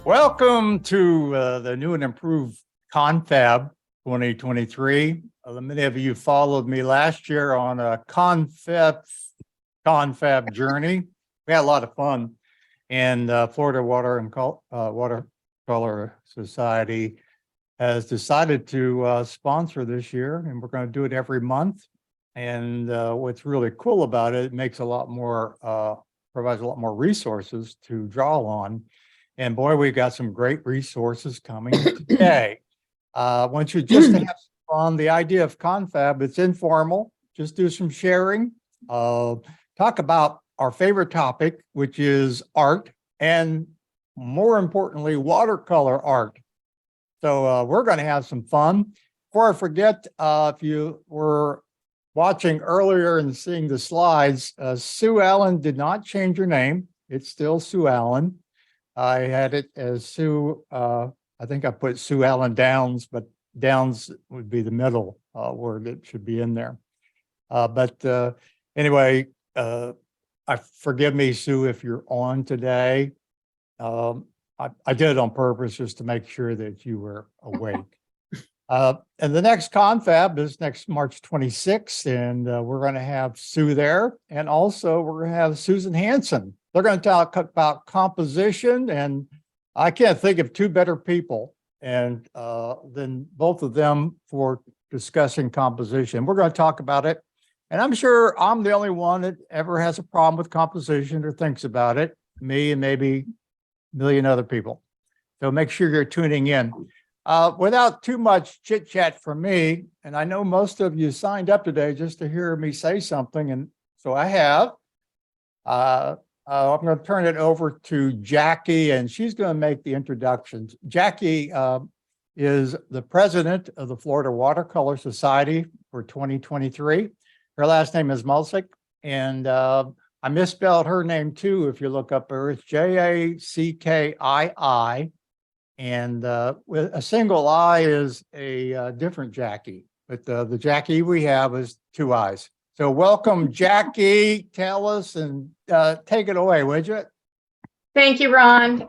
Welcome to the new and improved ConFab 2023. Many of you followed me last year on a ConFab journey. We had a lot of fun, and Florida Watercolor Society has decided to sponsor this year, and we're going to do it every month. And what's really cool about it, it makes a lot more, provides a lot more resources to draw on. And boy, we got some great resources coming today. Once you just have fun, the idea of ConFab, it's informal. Just do some sharing. Talk about our favorite topic, which is art, and more importantly, watercolor art. So we're going to have some fun. Before I forget, if you were watching earlier and seeing the slides, Sue Allen did not change her name. It's still Sue Allen. I had it as Sue, I think I put Sue Allen Downs, but Downs would be the middle word that should be in there. Anyway, forgive me, Sue, if you're on today. I did it on purpose just to make sure that you were awake. And the next ConFab is next March 26th, and we're going to have Sue there. And also we're going to have Susan Hansen. They're going to talk about composition, and I can't think of two better people and than both of them for discussing composition. We're going to talk about it, and I'm sure I'm the only one that ever has a problem with composition or thinks about it, me and maybe a million other people. So make sure you're tuning in. Without too much chit chat from me, and I know most of you signed up today just to hear me say something, and so I have. I'm going to turn it over to Jackie, and she's going to make the introductions. Jackie is the president of the Florida Watercolor Society for 2023. Her last name is Mulsick, and I misspelled her name too. If you look up her, it's Jackii, and with a single I is a different Jackie, but the Jackie we have is two I's. So welcome, Jackie. Tell us and take it away, would you? Thank you, Ron.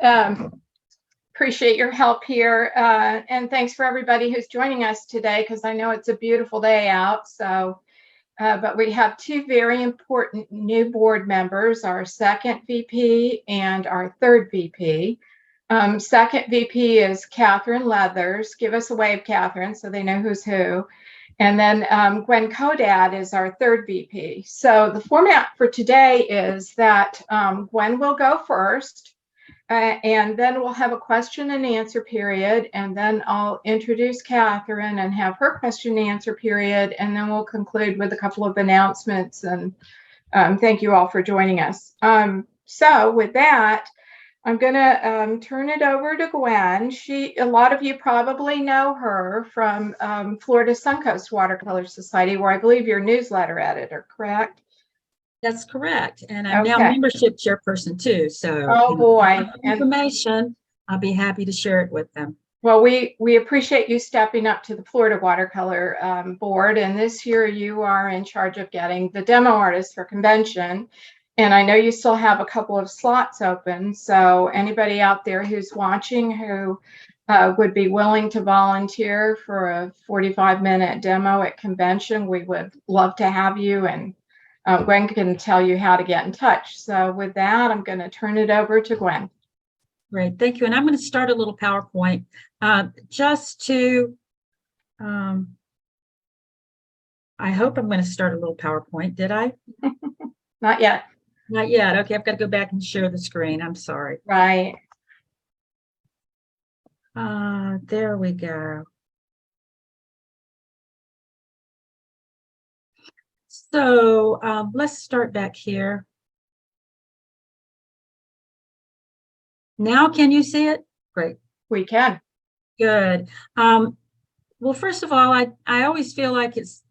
Appreciate your help here. And thanks for everybody who's joining us today, because I know it's a beautiful day out. So, but we have two very important new board members, our second VP and our third VP. Second VP is Katherine Leathers. Give us a wave, Katherine, so they know who's who. And then Gwen Kodad is our third VP. So the format for today is that Gwen will go first, and then we'll have a question and answer period, and then I'll introduce Katherine and have her question and answer period, and then we'll conclude with a couple of announcements, and thank you all for joining us. So with that, I'm going to turn it over to Gwen. A lot of you probably know her from Florida Suncoast Watercolor Society, where I believe you're newsletter editor, correct? That's correct. And I'm now membership chairperson too. So oh boy, information, I'll be happy to share it with them. Well, we appreciate you stepping up to the Florida Watercolor board. And this year you are in charge of getting the demo artists for convention. And I know you still have a couple of slots open. So anybody out there who's watching who would be willing to volunteer for a 45-minute demo at convention, we would love to have you. And Gwen can tell you how to get in touch. So with that, I'm going to turn it over to Gwen. Great. Thank you. And I'm going to start a little PowerPoint just to, I hope I'm going to start a little PowerPoint. Did I? Not yet. Not yet. Okay, I've got to go back and share the screen. I'm sorry. Right. There we go. So let's start back here. Now, can you see it? Great. We can. Good. Well, first of all, I always feel like it's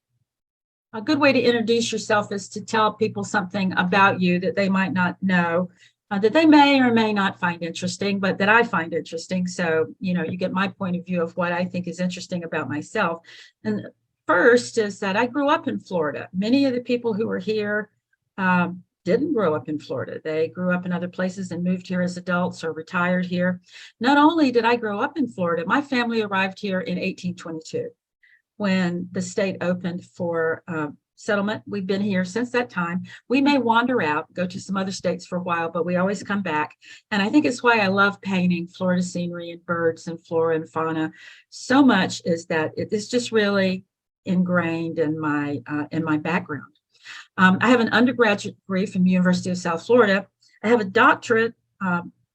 a good way to introduce yourself is to tell people something about you that they might not know, that they may or may not find interesting, but that I find interesting. So, you know, you get my point of view of what I think is interesting about myself. And first is that I grew up in Florida. Many of the people who are here didn't grow up in Florida. They grew up in other places and moved here as adults or retired here. Not only did I grow up in Florida, my family arrived here in 1822 when the state opened for settlement. We've been here since that time. We may wander out, go to some other states for a while, but we always come back. And I think it's why I love painting Florida scenery and birds and flora and fauna so much, is that it's just really ingrained in my background. I have an undergraduate degree from the University of South Florida. I have a doctorate,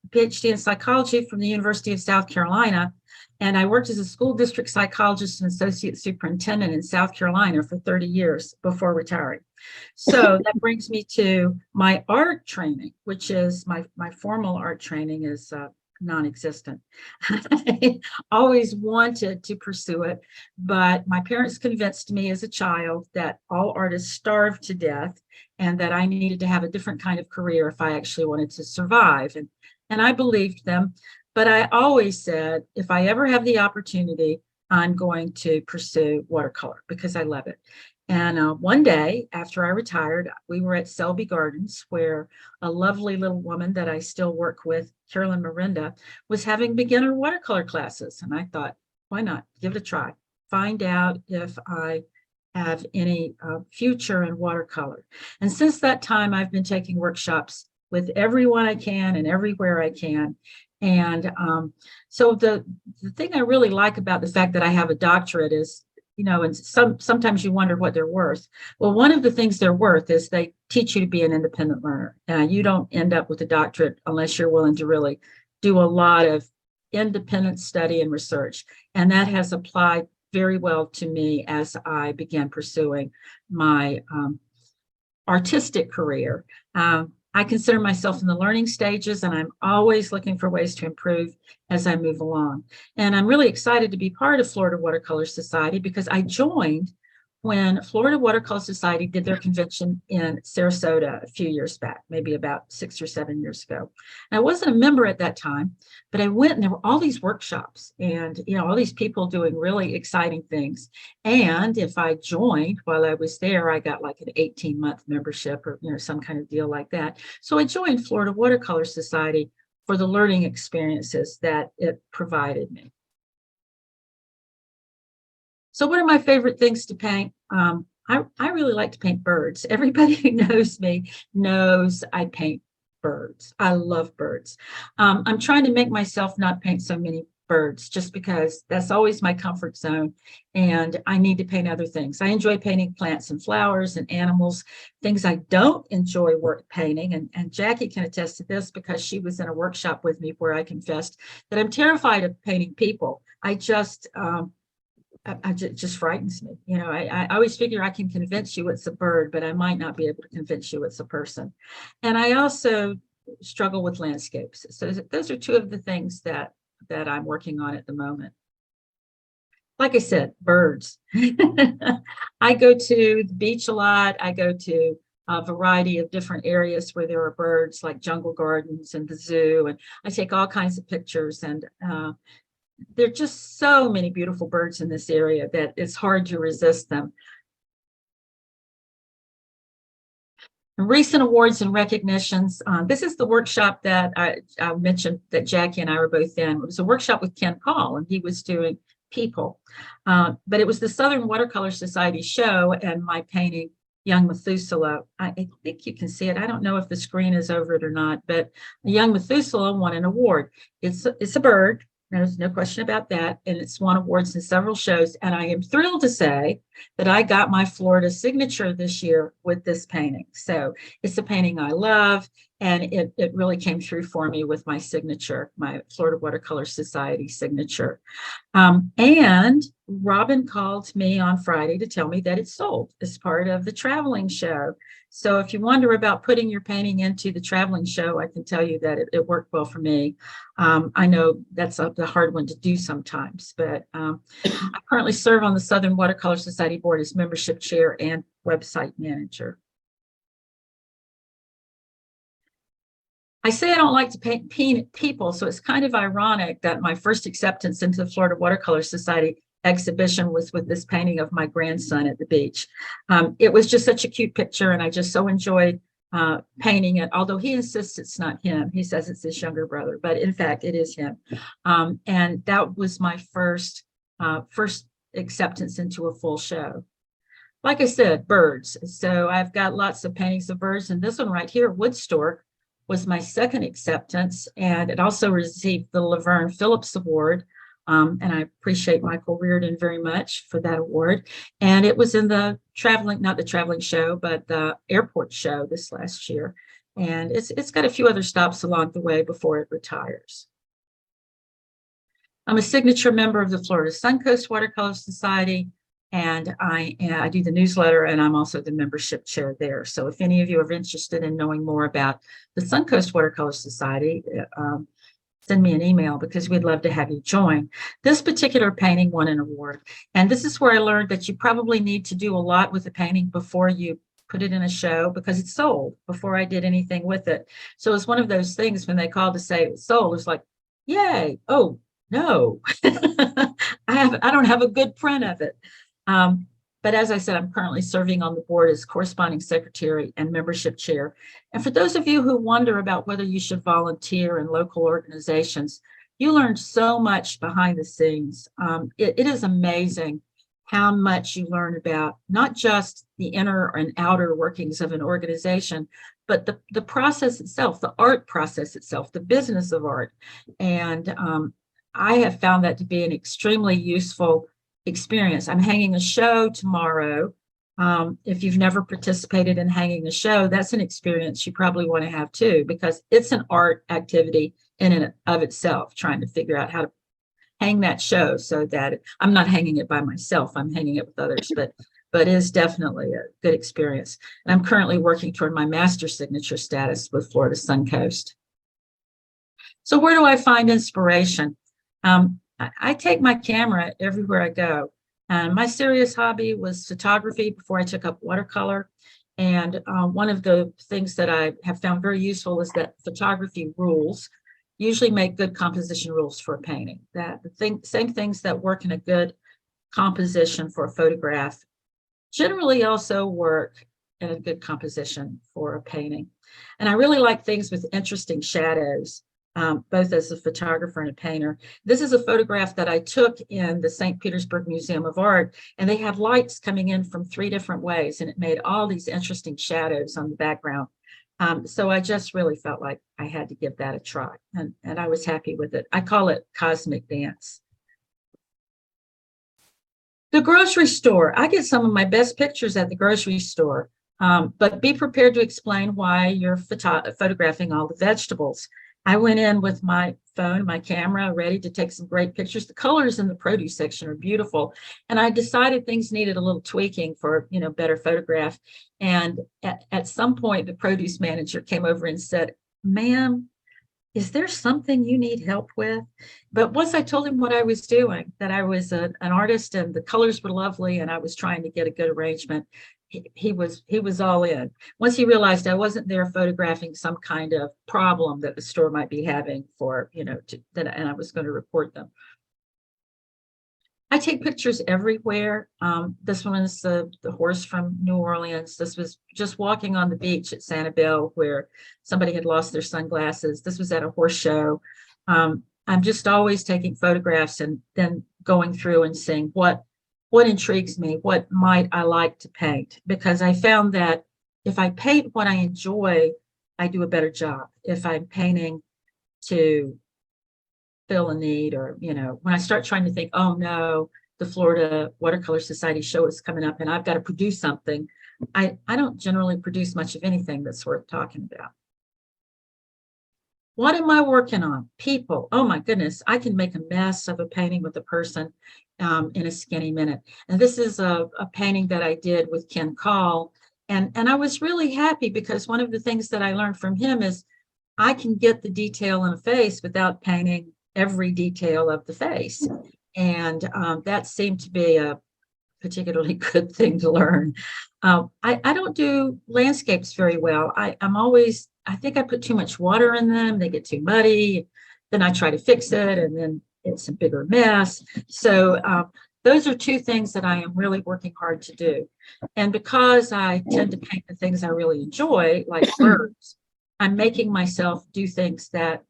PhD in psychology from the University of South Carolina. And I worked as a school district psychologist and associate superintendent in South Carolina for 30 years before retiring. So that brings me to my art training, which is my formal art training is non-existent. I always wanted to pursue it, but my parents convinced me as a child that all artists starve to death and that I needed to have a different kind of career if I actually wanted to survive. And I believed them. But I always said, if I ever have the opportunity, I'm going to pursue watercolor because I love it. And one day after I retired, we were at Selby Gardens, where a lovely little woman that I still work with, Carolyn Miranda, was having beginner watercolor classes. And I thought, why not give it a try? Find out if I have any future in watercolor. And since that time, I've been taking workshops with everyone I can and everywhere I can. And so the thing I really like about the fact that I have a doctorate is, you know, and sometimes you wonder what they're worth. Well, one of the things they're worth is they teach you to be an independent learner. You don't end up with a doctorate unless you're willing to really do a lot of independent study and research. And that has applied very well to me as I began pursuing my artistic career. I consider myself in the learning stages, and I'm always looking for ways to improve as I move along. And I'm really excited to be part of Florida Watercolor Society because I joined when Florida Watercolor Society did their convention in Sarasota a few years back, maybe about 6 or 7 years ago. And I wasn't a member at that time, but I went and there were all these workshops and, you know, all these people doing really exciting things. And if I joined while I was there, I got like an 18-month membership or, you know, some kind of deal like that. So I joined Florida Watercolor Society for the learning experiences that it provided me. So what are my favorite things to paint? I really like to paint birds. Everybody who knows me knows I paint birds. I love birds. I'm trying to make myself not paint so many birds just because that's always my comfort zone and I need to paint other things. I enjoy painting plants and flowers and animals. Things I don't enjoy painting, and Jackie can attest to this because she was in a workshop with me where I confessed that I'm terrified of painting people. It just frightens me. You know, I always figure I can convince you it's a bird, but I might not be able to convince you it's a person. And I also struggle with landscapes. So those are two of the things that I'm working on at the moment. Like I said, birds. I go to the beach a lot. I go to a variety of different areas where there are birds, like jungle gardens and the zoo. And I take all kinds of pictures, and there are just so many beautiful birds in this area that it's hard to resist them. Recent awards and recognitions. This is the workshop that I mentioned that Jackie and I were both in. It was a workshop with Ken Paul, and he was doing people. But it was the Southern Watercolor Society show, and my painting, Young Methuselah. I think you can see it. I don't know if the screen is over it or not, but Young Methuselah won an award. It's a bird. There's no question about that. And it's won awards in several shows. And I am thrilled to say that I got my Florida signature this year with this painting. So it's a painting I love. And it really came through for me with my signature, my Florida Watercolor Society signature. And Robin called me on Friday to tell me that it's sold as part of the traveling show. So if you wonder about putting your painting into the traveling show, I can tell you that it worked well for me. I know that's the hard one to do sometimes, but I currently serve on the Southern Watercolor Society board as membership chair and website manager. I say I don't like to paint people, so it's kind of ironic that my first acceptance into the Florida Watercolor Society exhibition was with this painting of my grandson at the beach. It was just such a cute picture, and I just so enjoyed painting it, although he insists it's not him. He says it's his younger brother, but in fact, it is him. And that was my first acceptance into a full show. Like I said, birds. So I've got lots of paintings of birds, and this one right here, Wood Stork, was my second acceptance, and it also received the Laverne Phillips Award. And I appreciate Michael Reardon very much for that award. And it was in the not the traveling show, but the airport show this last year. And it's got a few other stops along the way before it retires. I'm a signature member of the Florida Suncoast Watercolor Society, and I do the newsletter, and I'm also the membership chair there. So if any of you are interested in knowing more about the Suncoast Watercolor Society, send me an email, because we'd love to have you join. This particular painting won an award. And this is where I learned that you probably need to do a lot with the painting before you put it in a show, because it's sold before I did anything with it. So it's one of those things when they called to say it was sold, it's like, yay. Oh, no, I don't have a good print of it. But as I said, I'm currently serving on the board as corresponding secretary and membership chair. And for those of you who wonder about whether you should volunteer in local organizations, you learn so much behind the scenes. It is amazing how much you learn about not just the inner and outer workings of an organization, but the process itself, the art process itself, the business of art. And I have found that to be an extremely useful experience. I'm hanging a show tomorrow. If you've never participated in hanging a show, that's an experience you probably want to have too, because it's an art activity in and of itself, trying to figure out how to hang that show so that I'm not hanging it by myself, I'm hanging it with others, but it is definitely a good experience. And I'm currently working toward my master signature status with Florida Suncoast. So where do I find inspiration? I take my camera everywhere I go. And my serious hobby was photography before I took up watercolor. And one of the things that I have found very useful is that photography rules usually make good composition rules for a painting. Same things that work in a good composition for a photograph generally also work in a good composition for a painting. And I really like things with interesting shadows. Both as a photographer and a painter. This is a photograph that I took in the St. Petersburg Museum of Art, and they had lights coming in from 3 different ways, and it made all these interesting shadows on the background. So I just really felt like I had to give that a try, and I was happy with it. I call it cosmic dance. The grocery store. I get some of my best pictures at the grocery store, but be prepared to explain why you're photographing all the vegetables. I went in with my phone, my camera, ready to take some great pictures. The colors in the produce section are beautiful. And I decided things needed a little tweaking for, better photograph. And at some point, the produce manager came over and said, "Ma'am, is there something you need help with?" But once I told him what I was doing, that I was an artist and the colors were lovely and I was trying to get a good arrangement, he was all in. Once he realized I wasn't there photographing some kind of problem that the store might be having for, and I was going to report them. I take pictures everywhere. This one is the horse from New Orleans. This was just walking on the beach at Sanibel where somebody had lost their sunglasses. This was at a horse show. I'm just always taking photographs and then going through and seeing what intrigues me, what might I like to paint, because I found that if I paint what I enjoy, I do a better job. If I'm painting to fill a need, or, when I start trying to think, oh no, the Florida Watercolor Society show is coming up and I've got to produce something, I don't generally produce much of anything that's worth talking about. What am I working on? People. Oh my goodness, I can make a mess of a painting with a person in a skinny minute. And this is a painting that I did with Ken Call. And I was really happy because one of the things that I learned from him is I can get the detail in a face without painting every detail of the face. And that seemed to be a particularly good thing to learn. I don't do landscapes very well. I think I put too much water in them. They get too muddy. Then I try to fix it and then it's a bigger mess. So those are two things that I am really working hard to do. And because I tend to paint the things I really enjoy, like birds, I'm making myself do things that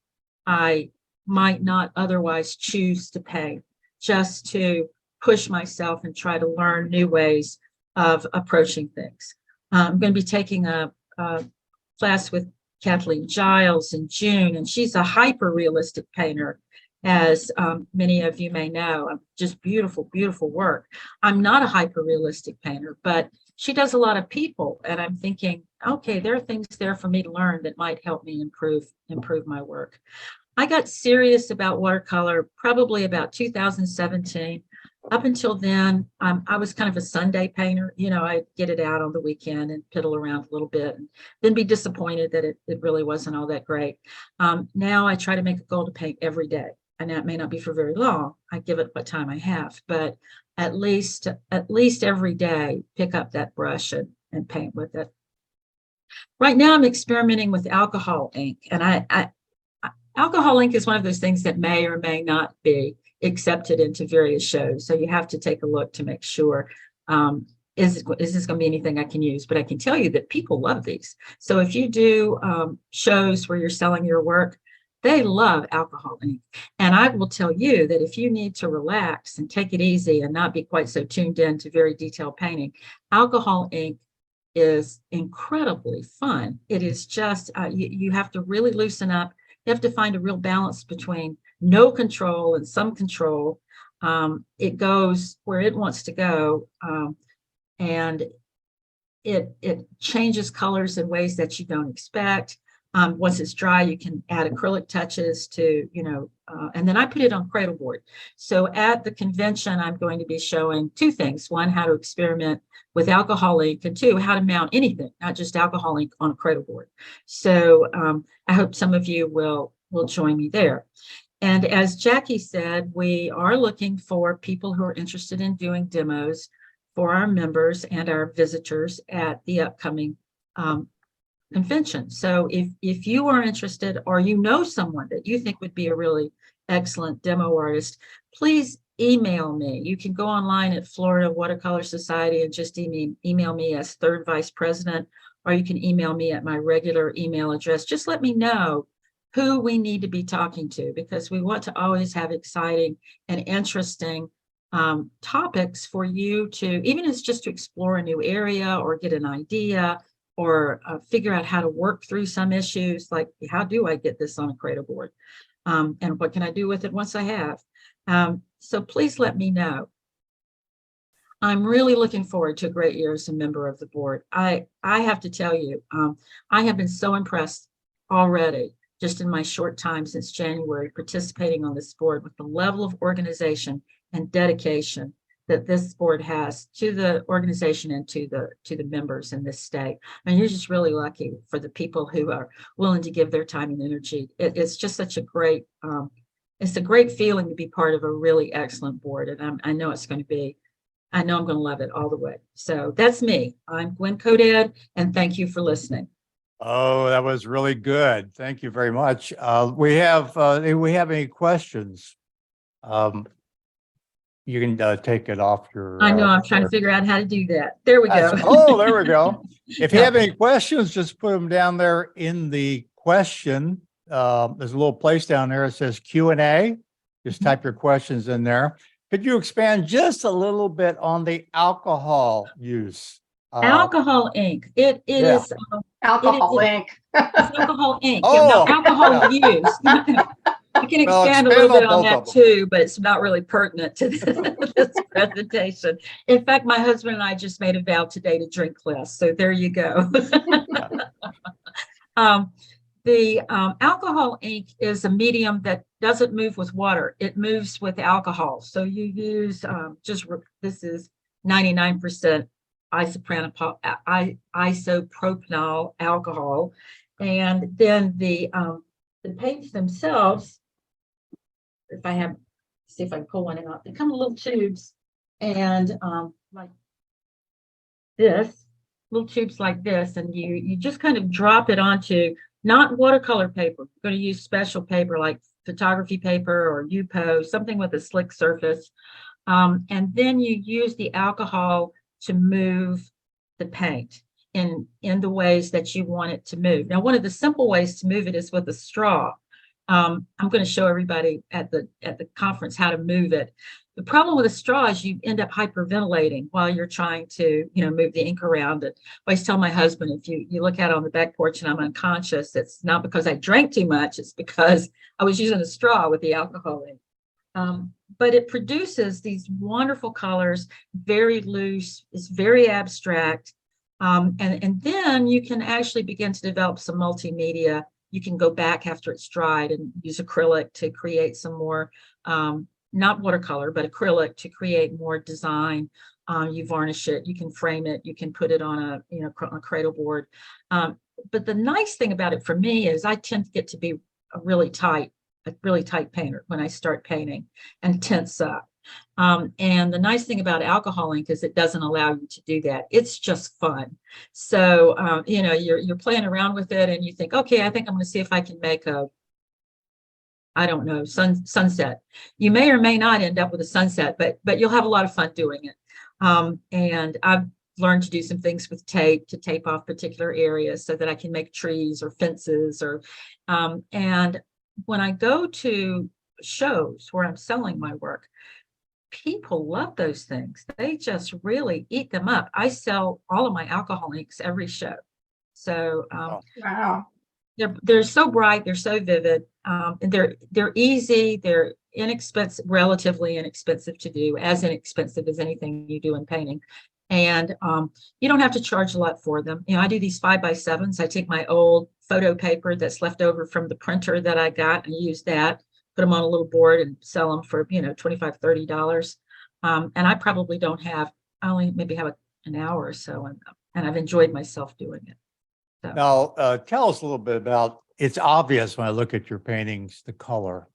I might not otherwise choose to paint, just to push myself and try to learn new ways of approaching things. I'm going to be taking a class with Kathleen Giles in June, and she's a hyper-realistic painter, as many of you may know. Just beautiful, beautiful work. I'm not a hyper-realistic painter, but she does a lot of people, and I'm thinking, okay, there are things there for me to learn that might help me improve my work. I got serious about watercolor probably about 2017. Up until then, I was kind of a Sunday painter. You know, I'd get it out on the weekend and piddle around a little bit and then be disappointed that it really wasn't all that great. Now I try to make a goal to paint every day. And that may not be for very long. I give it what time I have, but at least every day, pick up that brush and paint with it. Right now I'm experimenting with alcohol ink, and alcohol ink is one of those things that may or may not be accepted into various shows. So you have to take a look to make sure, is this going to be anything I can use? But I can tell you that people love these. So if you do shows where you're selling your work, they love alcohol ink. And I will tell you that if you need to relax and take it easy and not be quite so tuned in to very detailed painting, alcohol ink is incredibly fun. It is just, you have to really loosen up. You have to find a real balance between no control and some control. It goes where it wants to go, and it changes colors in ways that you don't expect. Once it's dry, you can add acrylic touches to, and then I put it on cradle board. So at the convention, I'm going to be showing two things. One, how to experiment with alcohol ink, and two, how to mount anything, not just alcohol ink, on a cradle board. So I hope some of you will join me there. And as Jackie said, we are looking for people who are interested in doing demos for our members and our visitors at the upcoming convention. So if you are interested, or you know someone that you think would be a really excellent demo artist, please email me. You can go online at Florida Watercolor Society and just email me as third vice president, or you can email me at my regular email address. Just let me know who we need to be talking to, because we want to always have exciting and interesting topics for you to, even if it's just to explore a new area or get an idea, or figure out how to work through some issues, like how do I get this on a cradle board? And what can I do with it once I have? So please let me know. I'm really looking forward to a great year as a member of the board. I have to tell you, I have been so impressed already, just in my short time since January, participating on this board, with the level of organization and dedication that this board has to the organization and to the members in this state. And you're just really lucky for the people who are willing to give their time and energy. It's just such a great, it's a great feeling to be part of a really excellent board. And I know it's going to be, I know I'm going to love it all the way. So that's me. I'm Gwen Kodad, and thank you for listening. Oh, that was really good. Thank you very much. Do we have any questions? You can take it off your. I know, I'm trying to figure out how to do that. There we go. Oh, there we go. If you have any questions, just put them down there in the question. There's a little place down there. It says Q&A. Just type your questions in there. Could you expand just a little bit on the alcohol use? Alcohol ink. It is Alcohol ink. It's alcohol ink. Oh, Yeah, alcohol use. I can expand a little bit on that too, but it's not really pertinent to this presentation. In fact, my husband and I just made a vow today to drink less. So there you go. The alcohol ink is a medium that doesn't move with water. It moves with alcohol. So you use this is 99% isopropanol alcohol. And then the paints themselves, see if I can pull one out. They come in little tubes, and like this, little tubes like this, and you just kind of drop it onto, not watercolor paper. You're going to use special paper like photography paper or UPO, something with a slick surface. And then you use the alcohol to move the paint in the ways that you want it to move. Now, one of the simple ways to move it is with a straw. I'm going to show everybody at the conference how to move it. The problem with a straw is you end up hyperventilating while you're trying to, move the ink around it. I always tell my husband, if you look out on the back porch and I'm unconscious, it's not because I drank too much, it's because I was using a straw with the alcohol in. But it produces these wonderful colors, very loose, it's very abstract. And then you can actually begin to develop some multimedia. You can go back after it's dried and use acrylic to create some more, not watercolor, but acrylic to create more design. You varnish it, you can frame it, you can put it on a cradle board. But the nice thing about it for me is I tend to get to be a really tight painter when I start painting and tense up. And the nice thing about alcohol ink is it doesn't allow you to do that. It's just fun. So, you're playing around with it and you think, okay, I think I'm going to see if I can make I don't know, sunset. You may or may not end up with a sunset, but you'll have a lot of fun doing it. And I've learned to do some things with tape to tape off particular areas so that I can make trees or fences and when I go to shows where I'm selling my work, people love those things. They just really eat them up. I sell all of my alcohol inks every show. So Wow. they're so bright, they're so vivid, and they're easy, they're inexpensive, relatively inexpensive to do, as inexpensive as anything you do in painting. And you don't have to charge a lot for them. I do these 5x7s. I take my old photo paper that's left over from the printer that I got and use that, put them on a little board and sell them for, $25, $30. And I probably I only maybe have an hour or so, and I've enjoyed myself doing it. So. Now, tell us a little bit about, it's obvious when I look at your paintings, the color.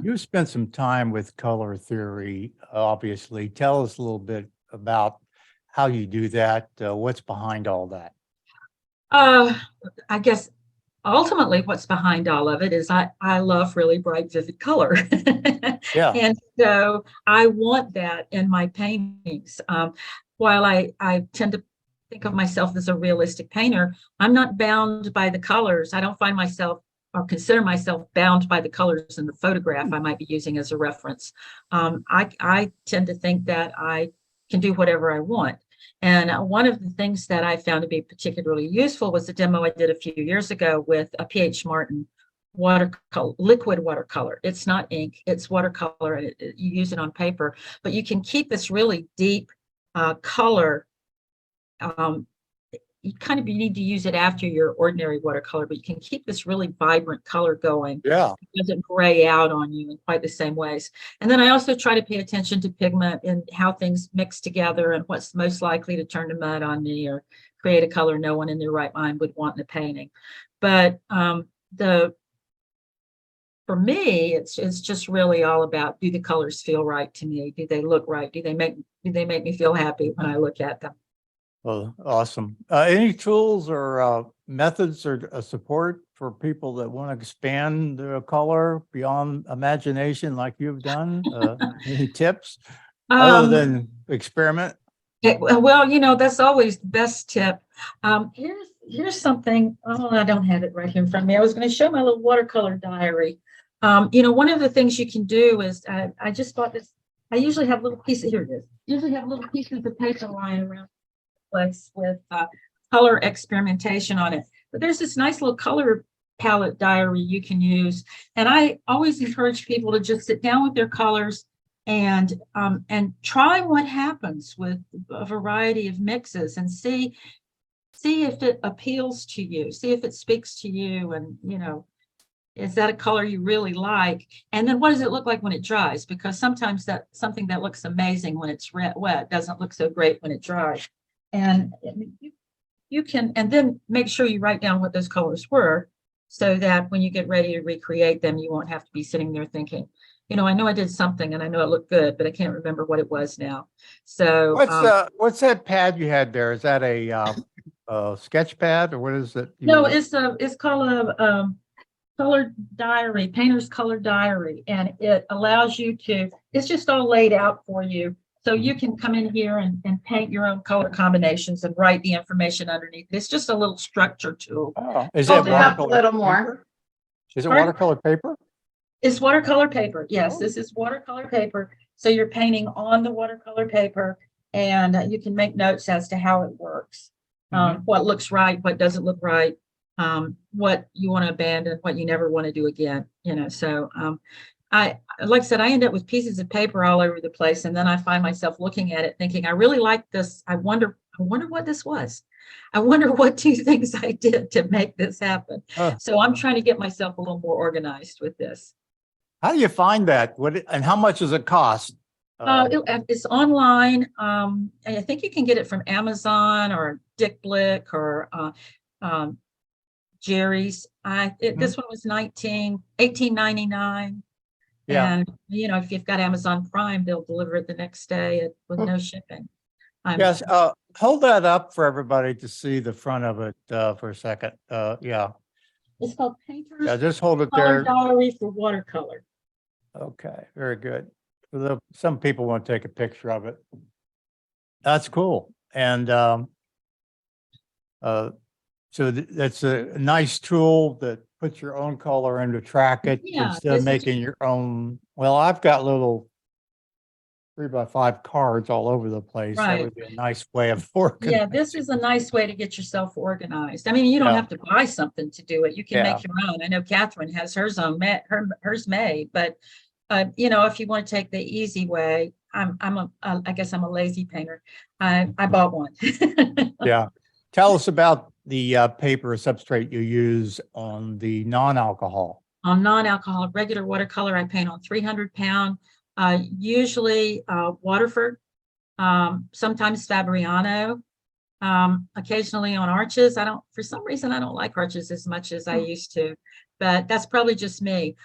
You spent some time with color theory, obviously. Tell us a little bit about how you do that, what's behind all that. I guess ultimately what's behind all of it is I love really bright, vivid color. Yeah. And so I want that in my paintings. While I tend to think of myself as a realistic painter, I'm not bound by the colors. I don't find myself or consider myself bound by the colors in the photograph I might be using as a reference. I tend to think that I can do whatever I want. And one of the things that I found to be particularly useful was a demo I did a few years ago with a P.H. Martin watercolor, liquid watercolor. It's not ink, it's watercolor, and you use it on paper, but you can keep this really deep color. You need to use it after your ordinary watercolor, but you can keep this really vibrant color going. Yeah. It doesn't gray out on you in quite the same ways. And then I also try to pay attention to pigment and how things mix together and what's most likely to turn to mud on me or create a color no one in their right mind would want in a painting. But for me, it's just really all about, do the colors feel right to me? Do they look right? Do they make me feel happy when I look at them? Well, awesome. Any tools or methods or support for people that want to expand their color beyond imagination like you've done? Any tips other than experiment? Well, that's always the best tip. Here's something. Oh, I don't have it right here in front of me. I was going to show my little watercolor diary. One of the things you can do is I just bought this. I usually have little pieces. Here it is. Usually have little pieces of paper lying around place with color experimentation on it. But there's this nice little color palette diary you can use. And I always encourage people to just sit down with their colors and try what happens with a variety of mixes and see if it appeals to you, see if it speaks to you, and is that a color you really like? And then what does it look like when it dries? Because sometimes something that looks amazing when it's wet doesn't look so great when it dries. And you can, and then make sure you write down what those colors were so that when you get ready to recreate them, you won't have to be sitting there thinking, I know I did something and I know it looked good, but I can't remember what it was now. So what's that pad you had there? Is that a sketch pad or what is it? No, it's called a color diary, painter's color diary, and it allows you to it's just all laid out for you. So you can come in here and paint your own color combinations and write the information underneath. It's just a little structure tool. Oh, is Hold it it up a watercolor little more. paper? Is it Pardon? watercolor paper? It's watercolor paper. Yes, Oh. this is watercolor paper. So you're painting on the watercolor paper, and you can make notes as to how it works, what looks right, what doesn't look right, what you want to abandon, what you never want to do again. So like I said, I end up with pieces of paper all over the place, and then I find myself looking at it, thinking, I really like this. I wonder what this was. I wonder what 2 things I did to make this happen. So I'm trying to get myself a little more organized with this. How do you find that? And how much does it cost? It's online. And I think you can get it from Amazon or Dick Blick or Jerry's. This one was $18.99. Yeah. And if you've got Amazon Prime, they'll deliver it the next day with no shipping. Yes. Hold that up for everybody to see the front of it for a second. Yeah. It's called Painter's Yeah. Just hold it Color there. Gallery for Watercolor. Okay. Very good. Some people want to take a picture of it. That's cool. And so that's a nice tool that puts your own color in to track it instead of making your own. Well, I've got little 3x5 cards all over the place. Right. That would be a nice way of organizing. Yeah, this is a nice way to get yourself organized. I mean, you don't have to buy something to do it. You can make your own. I know Katherine has hers hers made, but if you want to take the easy way, I guess I'm a lazy painter. I bought one. Yeah. Tell us about the paper substrate you use on the non-alcohol. On non-alcoholic regular watercolor, I paint on 300-pound, usually Waterford, sometimes Fabriano, occasionally on arches. For some reason, I don't like arches as much as I used to, but that's probably just me.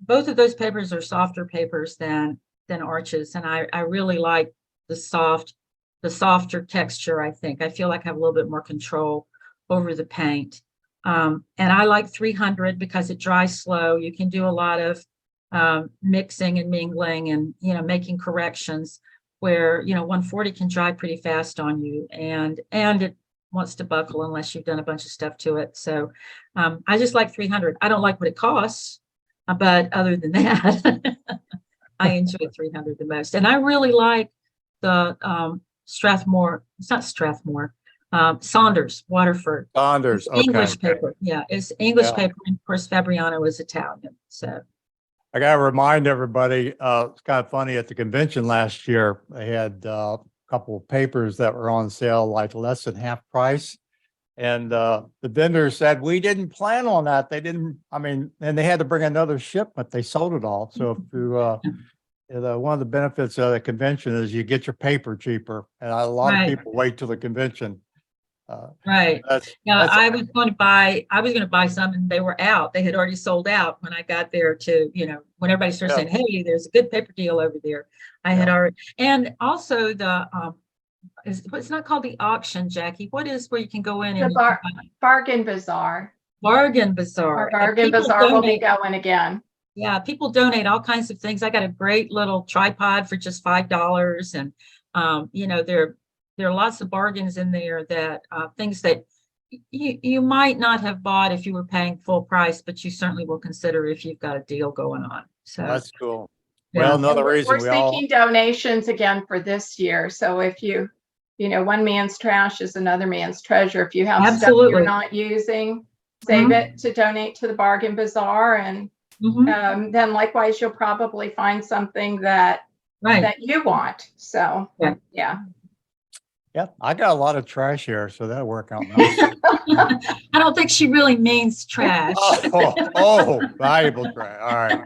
Both of those papers are softer papers than arches, and I really like the softer texture. I think I feel like I have a little bit more control over the paint. And I like 300 because it dries slow. You can do a lot of mixing and mingling and making corrections, where 140 can dry pretty fast on you, and it wants to buckle unless you've done a bunch of stuff to it. So I just like 300. I don't like what it costs, but other than that, I enjoy 300 the most. And I really like the Strathmore. It's not Strathmore. Saunders, Waterford. Saunders, okay. English paper. Yeah, it's English paper. And of course, Fabriano is Italian. So I got to remind everybody, it's kind of funny, at the convention last year, they had a couple of papers that were on sale, like less than half price. And the vendor said, we didn't plan on that. They didn't, and they had to bring another shipment. They sold it all. So if you, one of the benefits of the convention is you get your paper cheaper. And a lot of people wait till the convention. Right. I was going to buy some, and they were out. They had already sold out when I got there to, when everybody started saying, hey, there's a good paper deal over there. I had already, and also it's not called the auction, Jackie. What is where you can go in and bargain bazaar. Bargain bazaar. Our bargain bazaar will be going again. Yeah, people donate all kinds of things. I got a great little tripod for just $5, and there are lots of bargains in there, that things that you might not have bought if you were paying full price, but you certainly will consider if you've got a deal going on. So that's cool. Well, another reason we're seeking donations again for this year. So if one man's trash is another man's treasure. If you have stuff you're not using, save it to donate to the bargain bazaar, and then likewise you'll probably find something that you want. So yeah. Yeah, I got a lot of trash here, so that'll work out nice. I don't think she really means trash. Valuable trash. All right.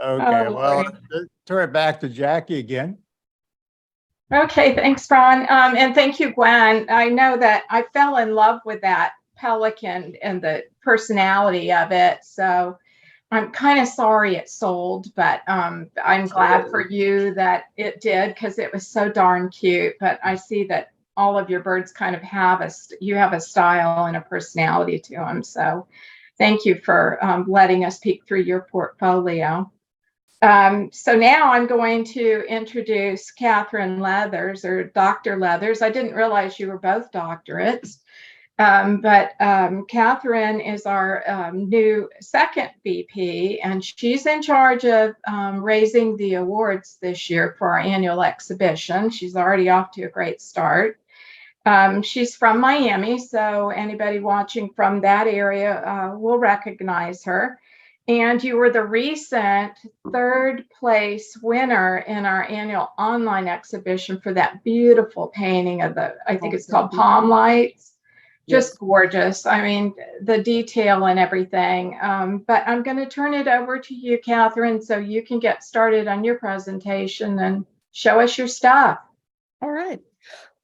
Okay, well, turn it back to Jackie again. Okay, thanks, Ron. And thank you, Gwen. I know that I fell in love with that pelican and the personality of it. So I'm kind of sorry it sold, but I'm glad for you that it did, because it was so darn cute. But I see that all of your birds kind of have a style and a personality to them. So thank you for letting us peek through your portfolio. So now I'm going to introduce Katherine Leathers, or Dr. Leathers. I didn't realize you were both doctorates. But Katherine is our new second VP, and she's in charge of raising the awards this year for our annual exhibition. She's already off to a great start. She's from Miami, so anybody watching from that area will recognize her. And you were the recent third place winner in our annual online exhibition for that beautiful painting of I think it's called Palm Lights. Just gorgeous. I mean, the detail and everything. But I'm going to turn it over to you, Katherine, so you can get started on your presentation and show us your stuff. All right.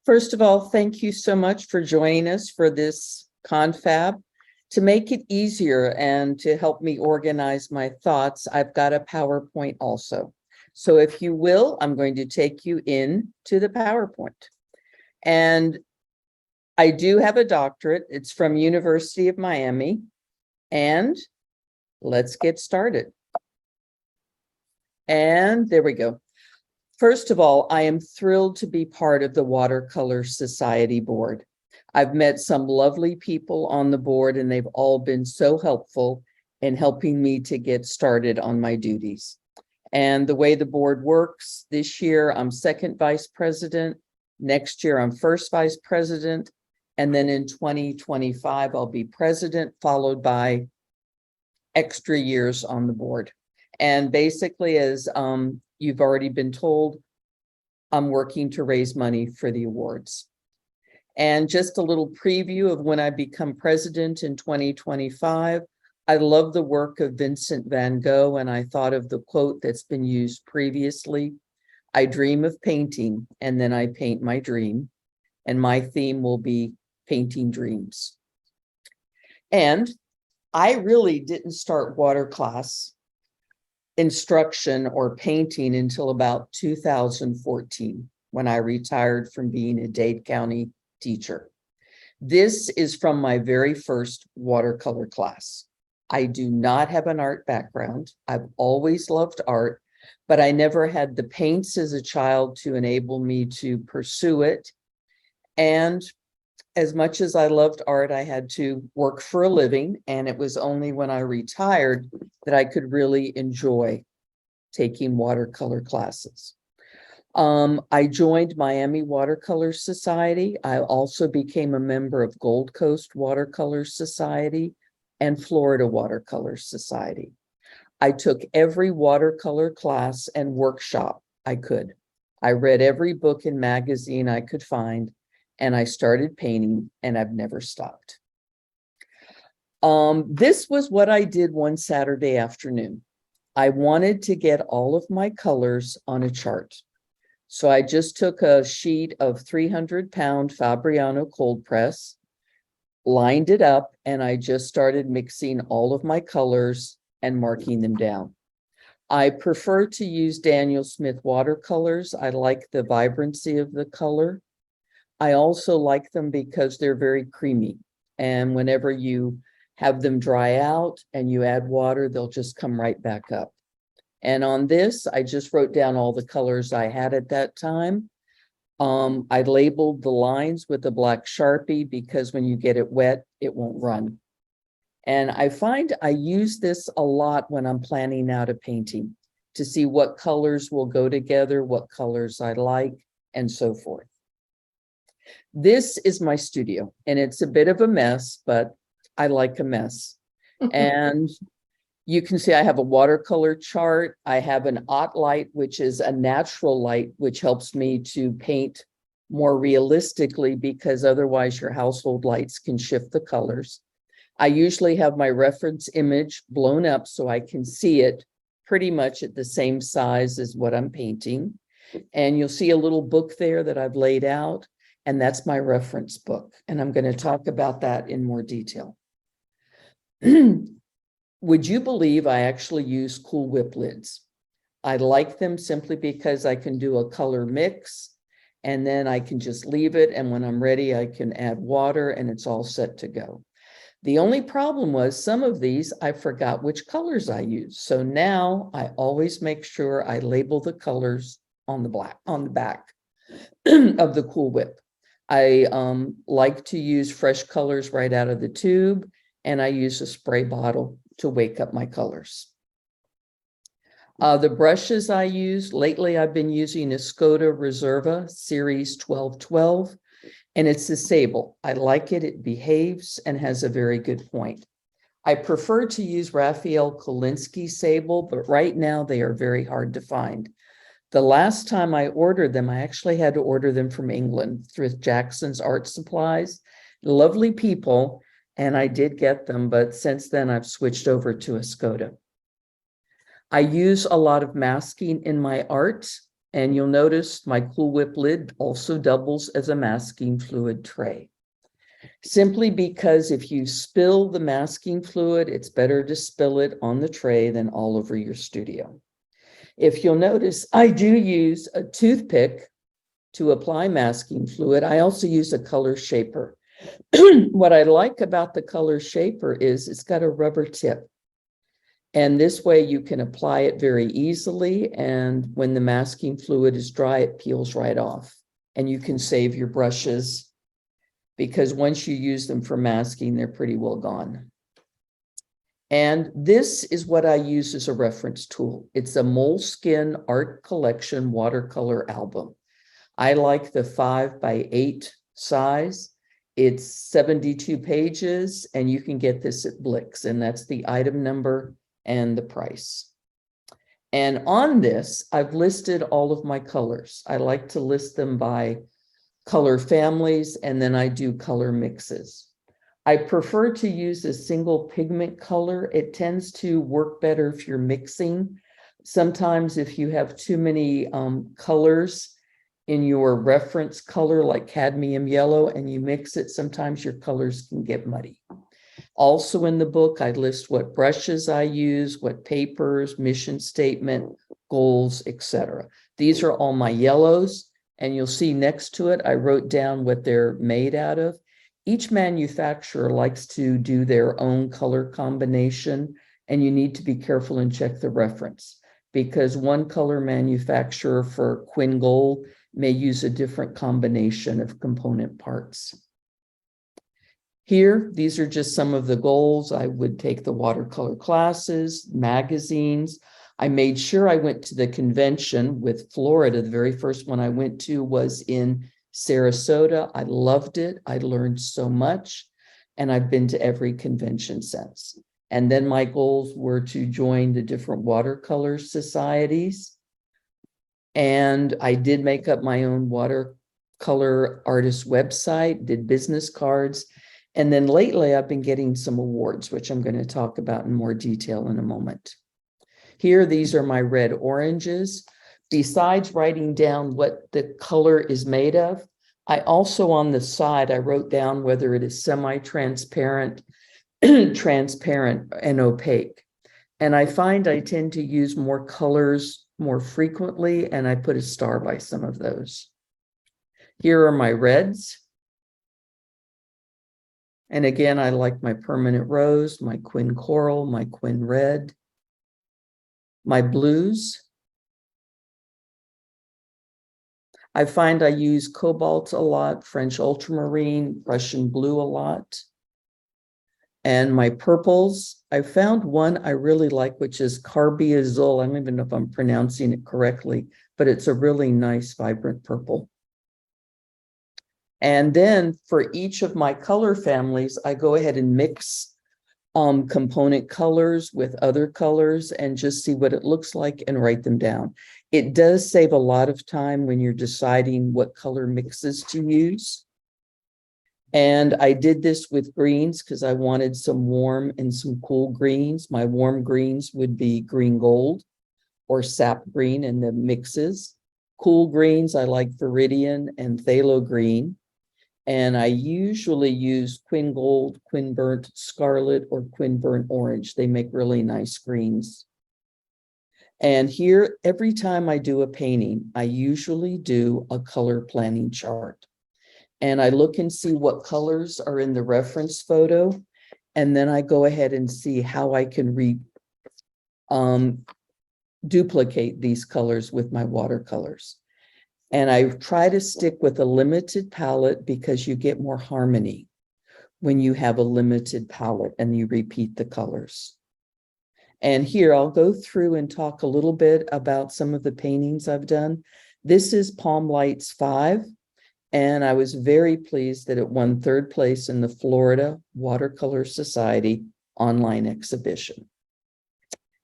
First of all, thank you so much for joining us for this ConFab. To make it easier and to help me organize my thoughts, I've got a PowerPoint also. So if you will, I'm going to take you into the PowerPoint. And I do have a doctorate. It's from University of Miami. And let's get started. And there we go. First of all, I am thrilled to be part of the Watercolor Society board. I've met some lovely people on the board, and they've all been so helpful in helping me to get started on my duties. And the way the board works, this year I'm second vice president. Next year I'm first vice president. And then in 2025, I'll be president, followed by extra years on the board. And basically, as you've already been told, I'm working to raise money for the awards. And just a little preview of when I become president in 2025. I love the work of Vincent van Gogh, and I thought of the quote that's been used previously. I dream of painting, and then I paint my dream. And my theme will be painting dreams. And I really didn't start water class instruction or painting until about 2014, when I retired from being a Dade County teacher. This is from my very first watercolor class. I do not have an art background. I've always loved art, but I never had the paints as a child to enable me to pursue it. And as much as I loved art, I had to work for a living, and it was only when I retired that I could really enjoy taking watercolor classes. I joined Miami Watercolor Society. I also became a member of Gold Coast Watercolor Society and Florida Watercolor Society. I took every watercolor class and workshop I could. I read every book and magazine I could find, and I started painting, and I've never stopped. This was what I did one Saturday afternoon. I wanted to get all of my colors on a chart. So I just took a sheet of 300-pound Fabriano cold press, lined it up, and I just started mixing all of my colors and marking them down. I prefer to use Daniel Smith watercolors. I like the vibrancy of the color. I also like them because they're very creamy. And whenever you have them dry out and you add water, they'll just come right back up. And on this, I just wrote down all the colors I had at that time. I labeled the lines with a black Sharpie because when you get it wet, it won't run. And I find I use this a lot when I'm planning out a painting to see what colors will go together, what colors I like, and so forth. This is my studio, and it's a bit of a mess, but I like a mess. And you can see I have a watercolor chart. I have an OT light, which is a natural light, which helps me to paint more realistically because otherwise your household lights can shift the colors. I usually have my reference image blown up so I can see it pretty much at the same size as what I'm painting. And you'll see a little book there that I've laid out, and that's my reference book. And I'm going to talk about that in more detail. Would you believe I actually use Cool Whip lids? I like them simply because I can do a color mix, and then I can just leave it. And when I'm ready, I can add water, and it's all set to go. The only problem was some of these, I forgot which colors I used. So now I always make sure I label the colors on the back of the Cool Whip. I like to use fresh colors right out of the tube, and I use a spray bottle to wake up my colors. The brushes I use, lately I've been using a Skoda Reserva Series 1212, and it's a sable. I like it, it behaves and has a very good point. I prefer to use Raphael Kolinsky sable, but right now they are very hard to find. The last time I ordered them, I actually had to order them from England through Jackson's Art Supplies. Lovely people, and I did get them, but since then I've switched over to a Skoda. I use a lot of masking in my art, and you'll notice my Cool Whip lid also doubles as a masking fluid tray. Simply because if you spill the masking fluid, it's better to spill it on the tray than all over your studio. If you'll notice, I do use a toothpick to apply masking fluid. I also use a color shaper. What I like about the color shaper is it's got a rubber tip. And this way you can apply it very easily. And when the masking fluid is dry, it peels right off. And you can save your brushes because once you use them for masking, they're pretty well gone. And this is what I use as a reference tool. It's a Moleskine Art Collection watercolor album. I like the 5x8 size. It's 72 pages, and you can get this at Blix, and that's the item number and the price. And on this, I've listed all of my colors. I like to list them by color families, and then I do color mixes. I prefer to use a single pigment color. It tends to work better if you're mixing. Sometimes if you have too many colors in your reference color, like cadmium yellow, and you mix it, sometimes your colors can get muddy. Also in the book, I list what brushes I use, what papers, mission statement, goals, etc. These are all my yellows, and you'll see next to it, I wrote down what they're made out of. Each manufacturer likes to do their own color combination, and you need to be careful and check the reference, because one color manufacturer for Quin Gold may use a different combination of component parts. Here, these are just some of the goals. I would take the watercolor classes, magazines. I made sure I went to the convention with Florida. The very first one I went to was in Sarasota. I loved it. I learned so much, and I've been to every convention since. And then my goals were to join the different watercolor societies. And I did make up my own watercolor artist website, did business cards. And then lately I've been getting some awards, which I'm going to talk about in more detail in a moment. Here, these are my red oranges. Besides writing down what the color is made of, I also on the side, I wrote down whether it is semi-transparent, transparent, and opaque. And I find I tend to use more colors more frequently, and I put a star by some of those. Here are my reds. And again, I like my permanent rose, my Quin coral, my Quin red, my blues. I find I use cobalt a lot, French ultramarine, Russian blue a lot. And my purples, I found one I really like, which is Carby Azul. I don't even know if I'm pronouncing it correctly, but it's a really nice, vibrant purple. And then for each of my color families, I go ahead and mix component colors with other colors and just see what it looks like and write them down. It does save a lot of time when you're deciding what color mixes to use. And I did this with greens because I wanted some warm and some cool greens. My warm greens would be green gold or sap green in the mixes. Cool greens, I like Viridian and Phthalo green. And I usually use Quin Gold, Quin Burnt Scarlet, or Quin Burnt Orange. They make really nice greens. And here, every time I do a painting, I usually do a color planning chart. And I look and see what colors are in the reference photo. And then I go ahead and see how I can duplicate these colors with my watercolors. And I try to stick with a limited palette because you get more harmony when you have a limited palette and you repeat the colors. And here I'll go through and talk a little bit about some of the paintings I've done. This is Palm Lights 5, and I was very pleased that it won 3rd place in the Florida Watercolor Society online exhibition.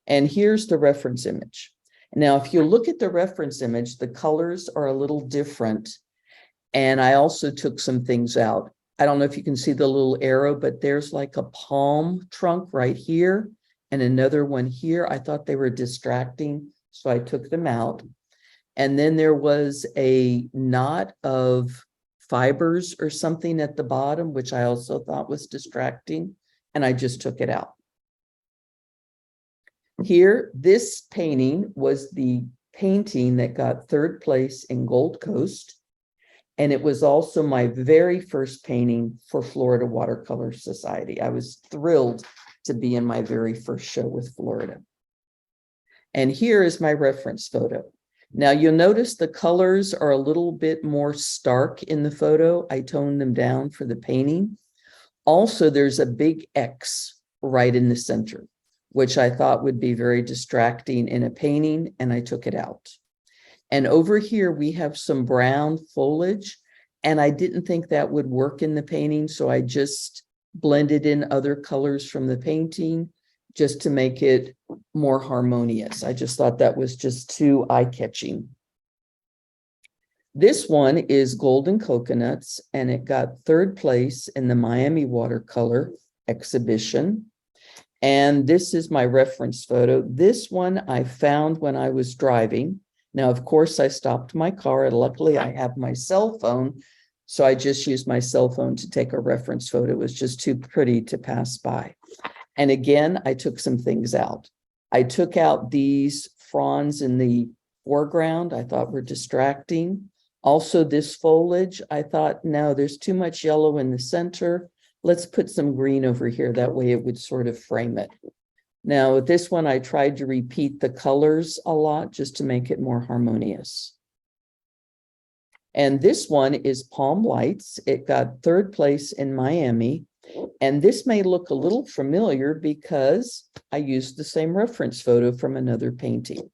And here's the reference image. Now, if you look at the reference image, the colors are a little different. And I also took some things out. I don't know if you can see the little arrow, but there's like a palm trunk right here and another one here. I thought they were distracting, so I took them out. And then there was a knot of fibers or something at the bottom, which I also thought was distracting, and I just took it out. Here, this painting was the painting that got 3rd place in Gold Coast. And it was also my very first painting for Florida Watercolor Society. I was thrilled to be in my very first show with Florida. And here is my reference photo. Now you'll notice the colors are a little bit more stark in the photo. I toned them down for the painting. Also, there's a big X right in the center, which I thought would be very distracting in a painting, and I took it out. And over here, we have some brown foliage, and I didn't think that would work in the painting, so I just blended in other colors from the painting just to make it more harmonious. I just thought that was just too eye-catching. This one is Golden Coconuts, and it got 3rd place in the Miami Watercolor exhibition. And this is my reference photo. This one I found when I was driving. Now, of course, I stopped my car, and luckily I have my cell phone. So I just used my cell phone to take a reference photo. It was just too pretty to pass by. And again, I took some things out. I took out these fronds in the foreground I thought were distracting. Also, this foliage, I thought, no, there's too much yellow in the center. Let's put some green over here. That way it would sort of frame it. Now, with this one, I tried to repeat the colors a lot just to make it more harmonious. And this one is Palm Lights. It got 3rd place in Miami. And this may look a little familiar because I used the same reference photo from another painting.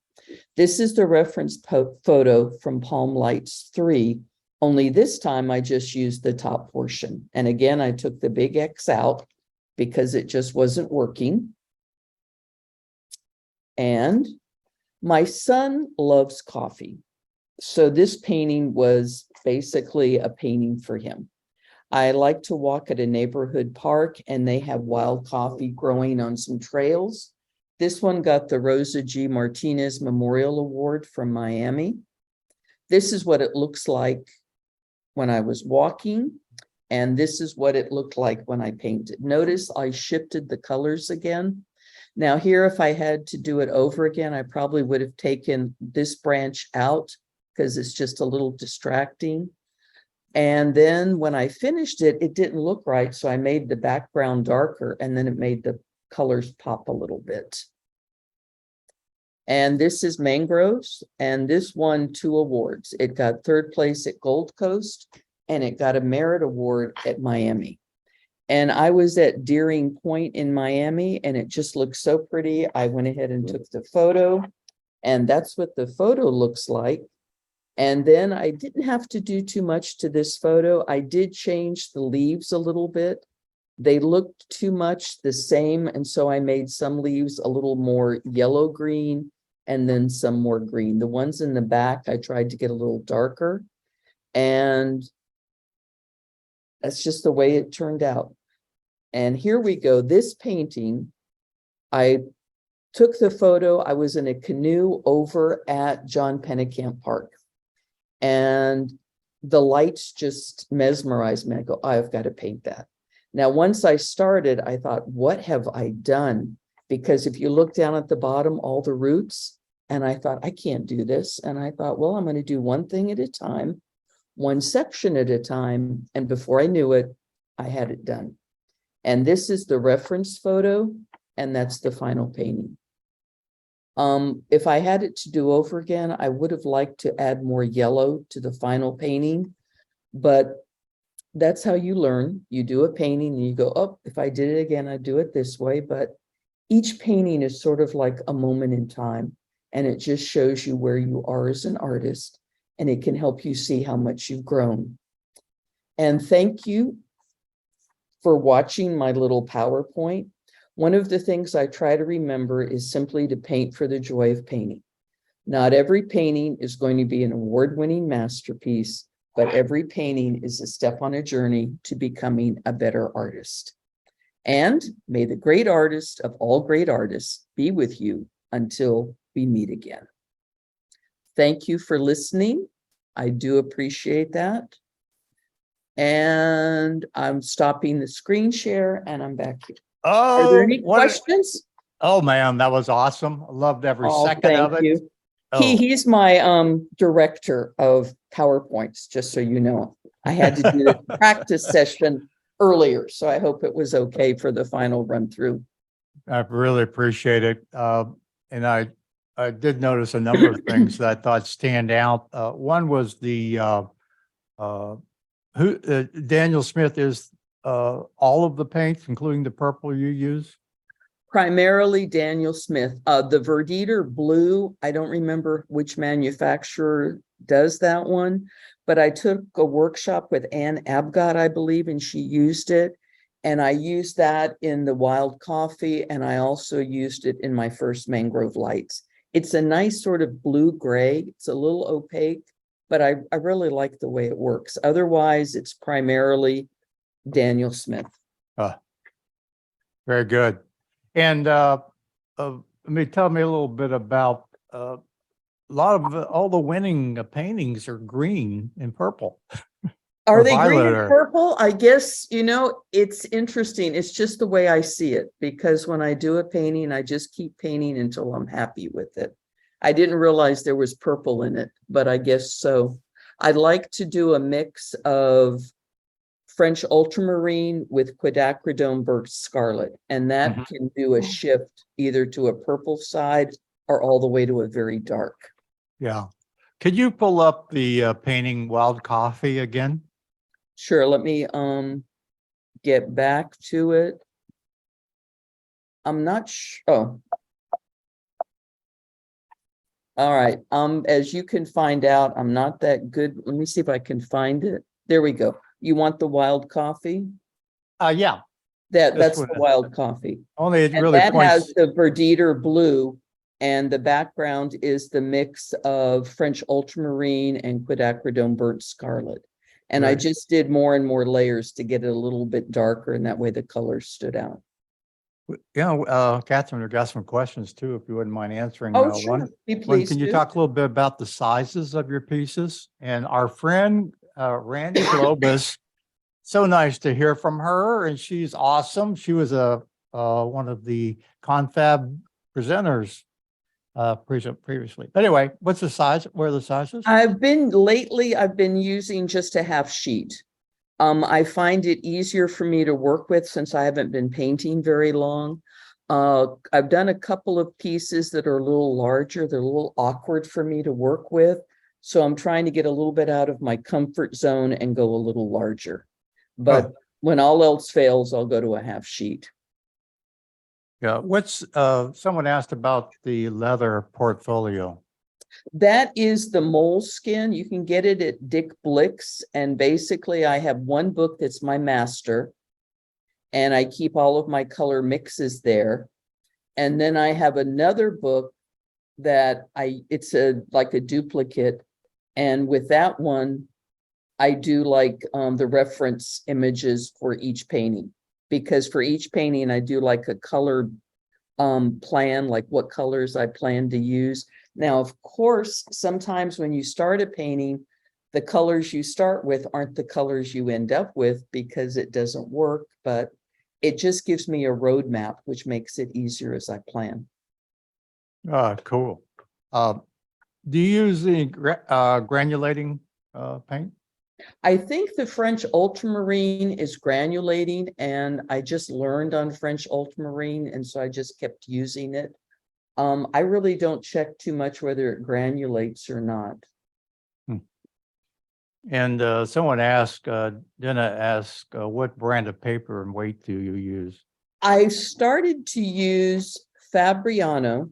This is the reference photo from Palm Lights 3. Only this time I just used the top portion. And again, I took the big X out because it just wasn't working. And my son loves coffee. So this painting was basically a painting for him. I like to walk at a neighborhood park, and they have wild coffee growing on some trails. This one got the Rosa G. Martinez Memorial Award from Miami. This is what it looks like when I was walking, and this is what it looked like when I painted. Notice I shifted the colors again. Now here, if I had to do it over again, I probably would have taken this branch out because it's just a little distracting. And then when I finished it, it didn't look right. So I made the background darker, and then it made the colors pop a little bit. And this is Mangroves, and this won 2 awards. It got 3rd place at Gold Coast, and it got a merit award at Miami. And I was at Deering Point in Miami, and it just looked so pretty. I went ahead and took the photo, and that's what the photo looks like. And then I didn't have to do too much to this photo. I did change the leaves a little bit. They looked too much the same, and so I made some leaves a little more yellow green and then some more green. The ones in the back, I tried to get a little darker, and that's just the way it turned out. And here we go. This painting, I took the photo. I was in a canoe over at John Pennekamp Park, and the lights just mesmerized me. I go, I've got to paint that. Now, once I started, I thought, what have I done? Because if you look down at the bottom, all the roots, and I thought, I can't do this. And I thought, well, I'm going to do one thing at a time, one section at a time. And before I knew it, I had it done. And this is the reference photo, and that's the final painting. If I had it to do over again, I would have liked to add more yellow to the final painting, but that's how you learn. You do a painting and you go, oh, if I did it again, I'd do it this way. But each painting is sort of like a moment in time, and it just shows you where you are as an artist, and it can help you see how much you've grown. And thank you for watching my little PowerPoint. One of the things I try to remember is simply to paint for the joy of painting. Not every painting is going to be an award-winning masterpiece, but every painting is a step on a journey to becoming a better artist. And may the great artist of all great artists be with you until we meet again. Thank you for listening. I do appreciate that. And I'm stopping the screen share and I'm back here. Are there any questions? Oh, man, that was awesome. I loved every Oh, second of thank it. you. Oh. He's my director of PowerPoints, just so you know. I had to do the practice session earlier, so I hope it was okay for the final run through. I really appreciate it. And I did notice a number of things that I thought stand out. One was the Daniel Smith is all of the paints, including the purple you use. Primarily Daniel Smith. The Verditer blue, I don't remember which manufacturer does that one, but I took a workshop with Ann Abgott, I believe, and she used it. And I used that in the Wild Coffee, and I also used it in my first Mangrove Lights. It's a nice sort of blue-gray. It's a little opaque, but I really like the way it works. Otherwise, it's primarily Daniel Smith. Very good. And tell me a little bit about a lot of all the winning paintings are green and purple. Are Or they green violet and or- purple? I guess, it's interesting. It's just the way I see it, because when I do a painting, I just keep painting until I'm happy with it. I didn't realize there was purple in it, but I guess so. I'd like to do a mix of French ultramarine with quinacridone burnt scarlet, and that can do a shift either to a purple side or all the way to a very dark. Yeah. Could you pull up the painting Wild Coffee again? Sure, let me get back to it. I'm not sure. Oh. All right. As you can find out, I'm not that good. Let me see if I can find it. There we go. You want the Wild Coffee? Yeah. That's one the is- Wild Coffee. Only it And really that points. has the Verditer blue, and the background is the mix of French ultramarine and quinacridone burnt scarlet. And I Right. just did more and more layers to get it a little bit darker, and that way the colors stood out. Catherine, I've got some questions too, if you wouldn't mind answering. Oh, sure. Be One, pleased can you to. talk a little bit about the sizes of your pieces? And our friend, Randy Globus, so nice to hear from her, and she's awesome. She was one of the ConFab presenters previously. But anyway, what's the size? Where are the sizes? I've been using just a half sheet. I find it easier for me to work with since I haven't been painting very long. I've done a couple of pieces that are a little larger. They're a little awkward for me to work with. So I'm trying to get a little bit out of my comfort zone and go a little larger. But when all else fails, I'll go to a half sheet. Yeah. Someone asked about the leather portfolio. That is the moleskin. You can get it at Dick Blick's. And basically I have one book that's my master, and I keep all of my color mixes there. And then I have another book that it's like a duplicate. And with that one, I do like the reference images for each painting, because for each painting, I do like a color plan, like what colors I plan to use. Now, of course, sometimes when you start a painting, the colors you start with aren't the colors you end up with because it doesn't work, but it just gives me a roadmap, which makes it easier as I plan. Cool. Do you use the granulating paint? I think the French ultramarine is granulating, and I just learned on French ultramarine, and so I just kept using it. I really don't check too much whether it granulates or not. And someone asked, Dina asked, what brand of paper and weight do you use? I started to use Fabriano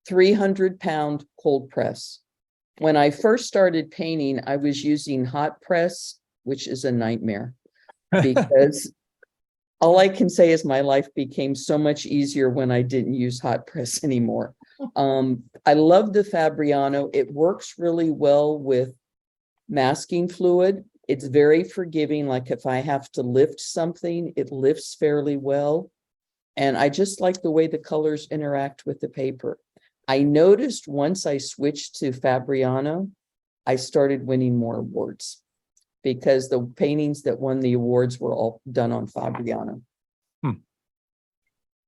300-pound cold press. When I first started painting, I was using hot press, which is a nightmare because all I can say is my life became so much easier when I didn't use hot press anymore. I love the Fabriano. It works really well with masking fluid. It's very forgiving. Like if I have to lift something, it lifts fairly well. And I just like the way the colors interact with the paper. I noticed once I switched to Fabriano, I started winning more awards because the paintings that won the awards were all done on Fabriano.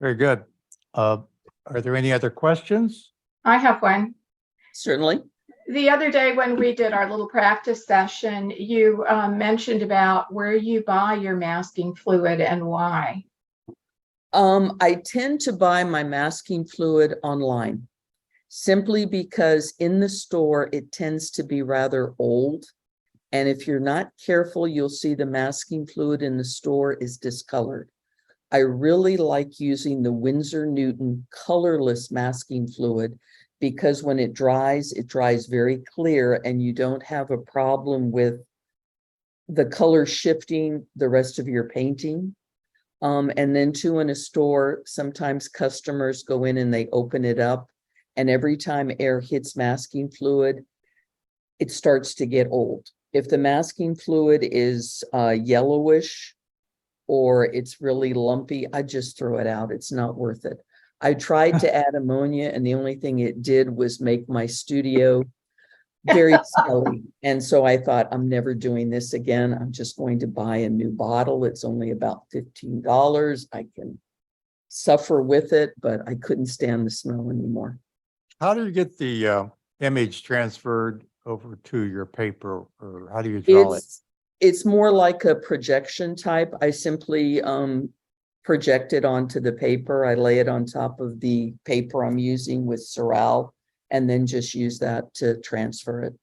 Very good. Are there any other questions? I have one. Certainly. The other day when we did our little practice session, you mentioned about where you buy your masking fluid and why. I tend to buy my masking fluid online simply because in the store, it tends to be rather old. And if you're not careful, you'll see the masking fluid in the store is discolored. I really like using the Winsor Newton colorless masking fluid because when it dries very clear and you don't have a problem with the color shifting the rest of your painting. And then too, in a store, sometimes customers go in and they open it up, and every time air hits masking fluid, it starts to get old. If the masking fluid is yellowish or it's really lumpy, I just throw it out. It's not worth it. I tried to add ammonia, and the only thing it did was make my studio very smelly. And so I thought, I'm never doing this again. I'm just going to buy a new bottle. It's only about $15. I can suffer with it, but I couldn't stand the smell anymore. How do you get the image transferred over to your paper, or how do you draw it? It's more like a projection type. I simply project it onto the paper. I lay it on top of the paper I'm using with Surreal, and then just use that to transfer it.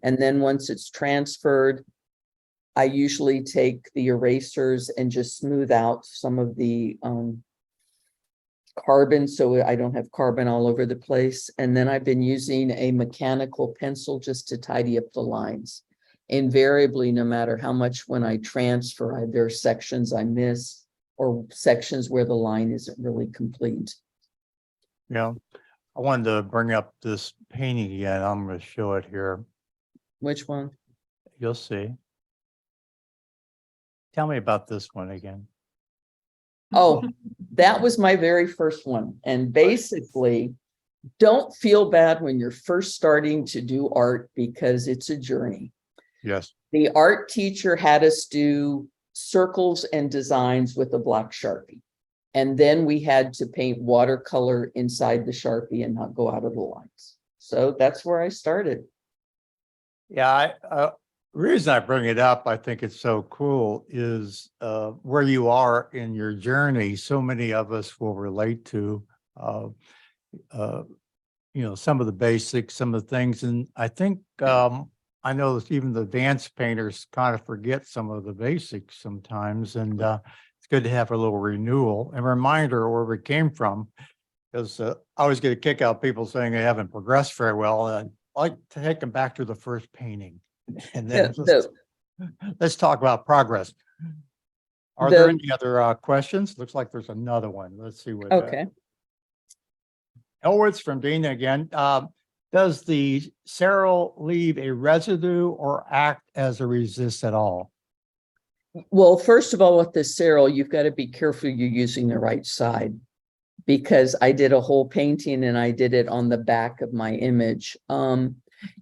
And then once it's transferred, I usually take the erasers and just smooth out some of the carbon so I don't have carbon all over the place. And then I've been using a mechanical pencil just to tidy up the lines. Invariably, no matter how much when I transfer, there are sections I miss or sections where the line isn't really complete. Yeah. I wanted to bring up this painting again. I'm going to show it here. Which one? You'll see. Tell me about this one again. Oh, that was my very first one. And basically, don't feel bad when you're first starting to do art because it's a journey. Yes. The art teacher had us do circles and designs with a black Sharpie. And then we had to paint watercolor inside the Sharpie and not go out of the lines. So that's where I started. Yeah, the reason I bring it up, I think it's so cool, is where you are in your journey. So many of us will relate to, some of the basics, some of the things. And I think I know that even the advanced painters kind of forget some of the basics sometimes. And it's good to have a little renewal and reminder where we came from, because I always get a kick out of people saying they haven't progressed very well. And I like to take them back to the first painting. And then let's talk about progress. Are there any other questions? Looks like there's another one. Let's see what. Okay. Elwood's from Dina again. Does the cerl leave a residue or act as a resist at all? Well, first of all, with the cerl, you've got to be careful you're using the right side, because I did a whole painting and I did it on the back of my image.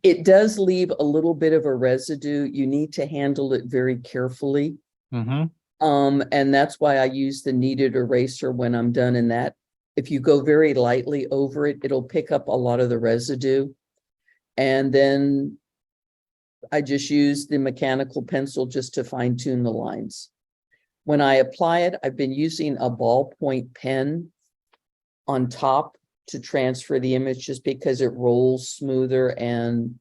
It does leave a little bit of a residue. You need to handle it very carefully. And that's why I use the kneaded eraser when I'm done in that. If you go very lightly over it, it'll pick up a lot of the residue. And then I just use the mechanical pencil just to fine tune the lines. When I apply it, I've been using a ballpoint pen on top to transfer the image just because it rolls smoother and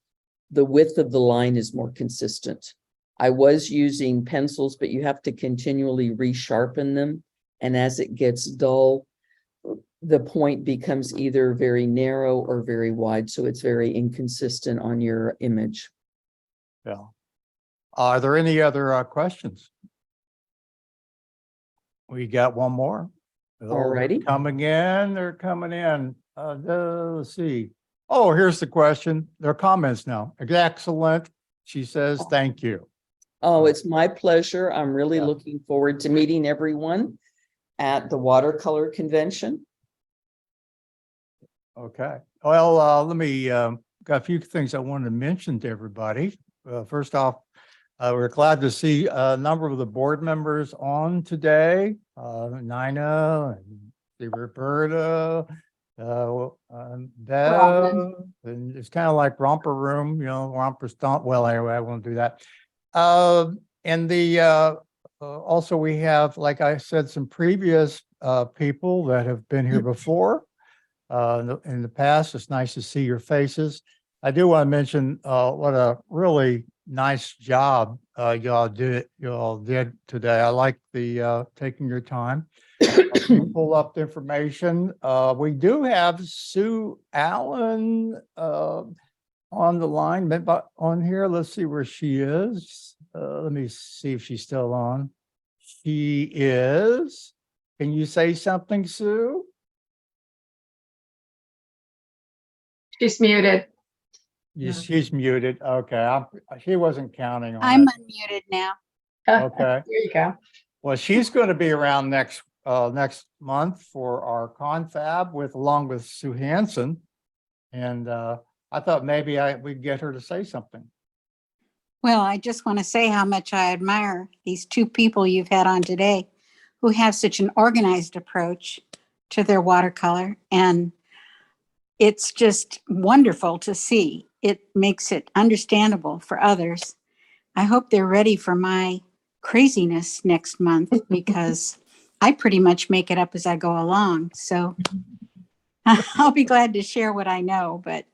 the width of the line is more consistent. I was using pencils, but you have to continually resharpen them. And as it gets dull, the point becomes either very narrow or very wide. So it's very inconsistent on your image. Yeah. Are there any other questions? We got one more. All righty. Coming in, they're coming in. Let's see. Oh, here's the question. Their comments now. Excellent. She says, thank you. Oh, it's my pleasure. I'm really Yeah. looking forward to meeting everyone at the watercolor convention. Okay. Well, let me, got a few things I wanted to mention to everybody. First off, we're glad to see a number of the board members on today. Nina and Roberta, Bev, and it's kind of like romper room, romper stomp. Well, anyway, I won't do that. And also we have, like I said, some previous people that have been here before. In the past, it's nice to see your faces. I do want to mention what a really nice job y'all did today. I like the taking your time to pull up the information. We do have Sue Allen on the line, but on here. Let's see where she is. Let me see if she's still on. She is. Can you say something, Sue? She's muted. She's muted. Okay, she wasn't counting on I'm it. unmuted now. Okay. There you go. Well, she's going to be around next month for our ConFab along with Sue Hansen, and I thought maybe we'd get her to say something. Well, I just want to say how much I admire these two people you've had on today who have such an organized approach to their watercolor. And it's just wonderful to see. It makes it understandable for others. I hope they're ready for my craziness next month because I pretty much make it up as I go along. So I'll be glad to share what I know, but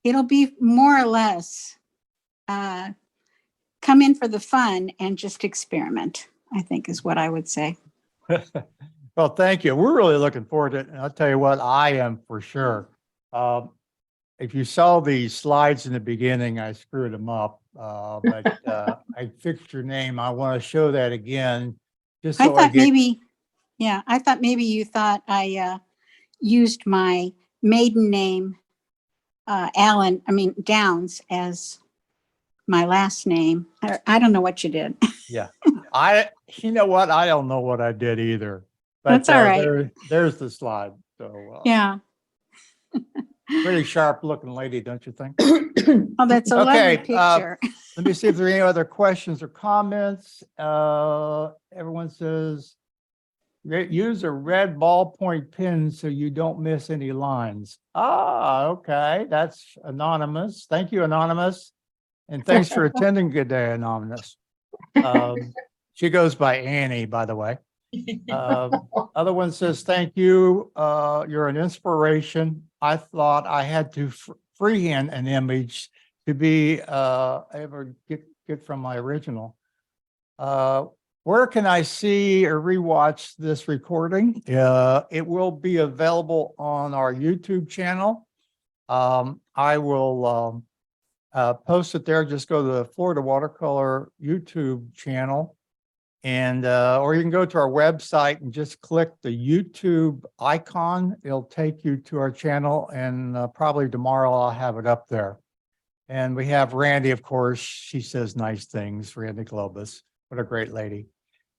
it'll be more or less come in for the fun and just experiment, I think is what I would say. Well, thank you. We're really looking forward to it. And I'll tell you what, I am for sure. If you saw the slides in the beginning, I screwed them up, but I fixed your name. I want to show that again. Just so I thought get, maybe, yeah, I thought maybe you thought I used my maiden name, Downs, as my last name. I don't know what you did. Yeah, you know what? I don't know what I did either. But That's all right. There's the slide. So Yeah. pretty sharp looking lady, don't you think? Oh, that's a lovely picture. Let me see if there are any other questions or comments. Everyone says, use a red ballpoint pen so you don't miss any lines. Ah, okay. That's anonymous. Thank you, anonymous. And thanks for attending. Good day, anonymous. She goes by Annie, by the way. Other one says, thank you. You're an inspiration. I thought I had to freehand an image to be able to get from my original. Where can I see or rewatch this recording? It will be available on our YouTube channel. I will post it there. Just go to the Florida Watercolor YouTube channel. And, or you can go to our website and just click the YouTube icon. It'll take you to our channel, and probably tomorrow I'll have it up there. And we have Randy, of course. She says nice things, Randy Globus. What a great lady.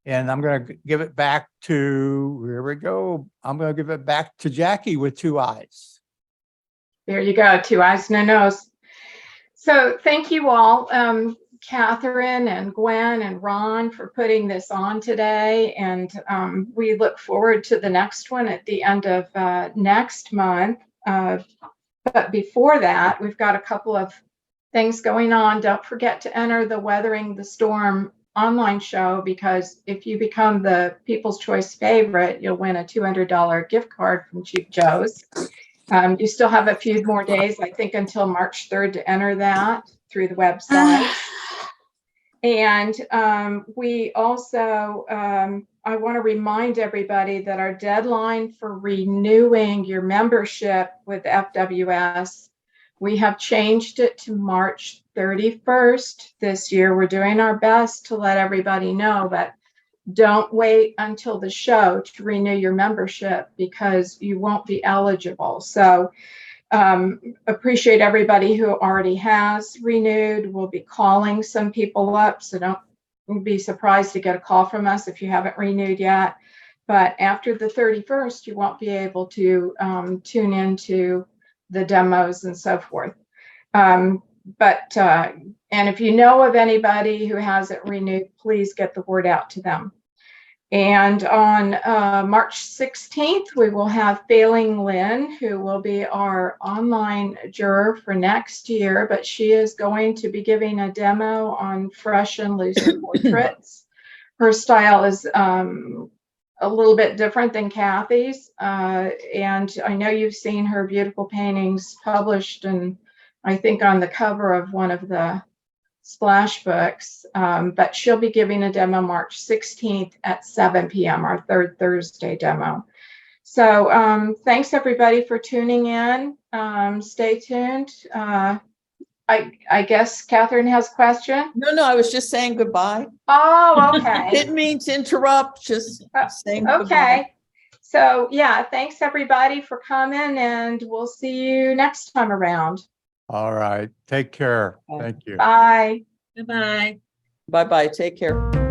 And I'm going to give it back to, here we go. I'm going to give it back to Jackie with two eyes. There you go. Two eyes, no nose. So thank you all. Katherine and Gwen and Ron for putting this on today. And we look forward to the next one at the end of next month. But before that, we've got a couple of things going on. Don't forget to enter the Weathering the Storm online show, because if you become the People's Choice favorite, you'll win a $200 gift card from Cheap Joe's. You still have a few more days, I think, until March 3rd to enter that through the website. And we also, I want to remind everybody that our deadline for renewing your membership with FWS, we have changed it to March 31st this year. We're doing our best to let everybody know, but don't wait until the show to renew your membership, because you won't be eligible. So appreciate everybody who already has renewed. We'll be calling some people up, so don't be surprised to get a call from us if you haven't renewed yet. But after the 31st, you won't be able to tune into the demos and so forth. And if you know of anybody who hasn't renewed, please get the word out to them. And on March 16th, we will have Failing Lynn, who will be our online juror for next year, but she is going to be giving a demo on fresh and loose portraits. Her style is a little bit different than Kathy's. And I know you've seen her beautiful paintings published, and I think on the cover of one of the splash books, but she'll be giving a demo March 16th at 7 p.m., our third Thursday demo. So thanks everybody for tuning in. Stay tuned. I guess Katherine has a question. No, I was just saying goodbye. Oh, okay. Didn't mean to interrupt, just saying goodbye. Okay. So yeah, thanks everybody for coming, and we'll see you next time around. All right. Take care. Thank you. Bye. Goodbye. Bye-bye. Take care.